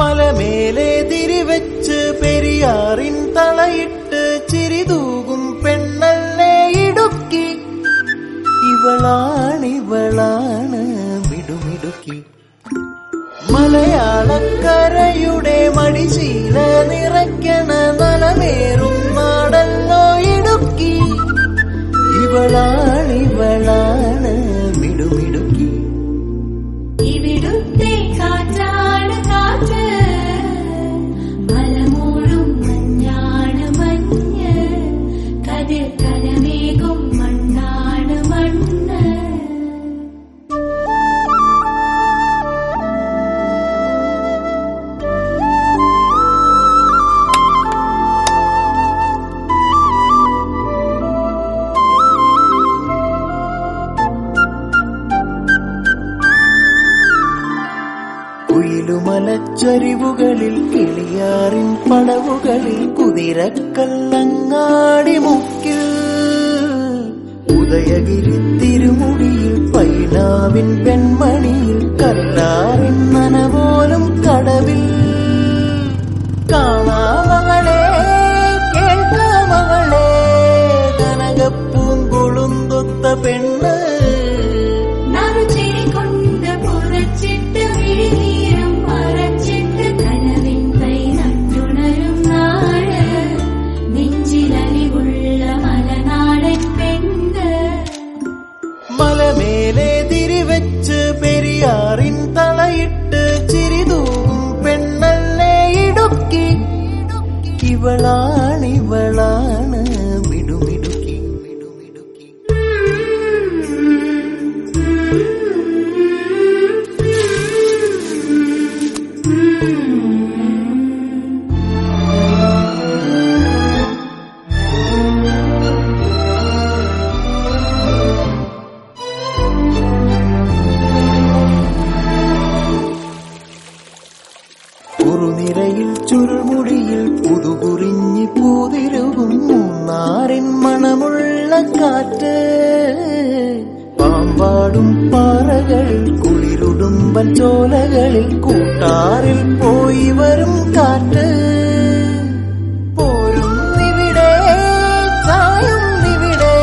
മലമേലെ തിരിവെച്ച് പെരിയാറിൻ തളയിട്ട് ചിരിതൂകും പെണ്ണല്ലേ ഇടുക്കി. ഇവളാണ് മിടുമിടുക്കി. മലയാളക്കരയുടെ മടിശീല നിറയ്ക്കണ നലമേറും നാടല്ലോ ഇടുക്കി. ഇവളാണ് മിടുമിടുക്കി. ഇവിടുത്തെ കാറ്റാണ് കാറ്റ്, മലമൂടും മഞ്ഞാണ് മഞ്ഞ്, കതിർ കലമേകും മണ്ണാണ് മണ്ണ്. കുയിലുമലച്ചരിവുകളിൽ കിളിയാറിൻ പടവുകളിൽ കുതിരക്കല്ലങ്ങാടി മുക്കിൽ ഉദയഗിരി തിരുമുടിയിൽ പൈനാവിൻ പെൺമണിയിൽ കല്ലാറിൻ നനപോലും കടവിൽ. കാണാമകളെ കേൾക്കാമകളെ കനകപ്പൂങ്കുളുന്തൊത്ത പെണ്ണ്. മലമേലെ തിരിവെച്ച് പെരിയാറിൻ തളയിട്ട് ചിരിതൂകും പെണ്ണല്ലേ ഇടുക്കി. ഇവളാണ് മിടുമിടുക്കി. കുറുനിരയിൽ ചുരുൾമുടിയിൽ പുതുകുറിഞ്ഞി പൂതിരുകും മൂന്നാറിൻ മണമുള്ള കാറ്റ്. പാമ്പാടും പാറകളിൽ കുളിരുടുമ്പൻ ചോലകളിൽ കൂട്ടാറിൽ പോയി വരും കാറ്റ്. പോരുന്നിവിടെ ചായുന്നിവിടെ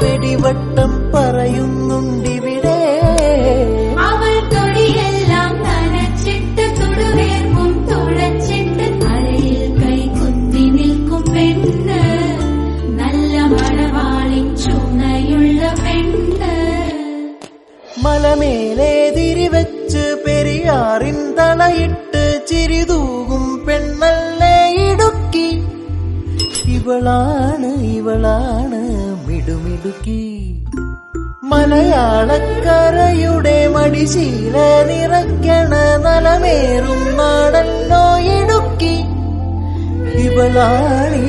വെടിവട്ടം പറയുന്നുണ്ടിവിടെ. മലമേലെ തിരിവെച്ച് പെരിയാറിൻ തളയിട്ട് ചിരിതൂകും പെണ്ണല്ലേ ഇടുക്കി. ഇവളാണ് മിടുമിടുക്കി. മലയാളക്കരയുടെ മടിശീല നിറയ്ക്കണ നലമേറും നാടല്ലോ ഇടുക്കി. ഇവളാണ്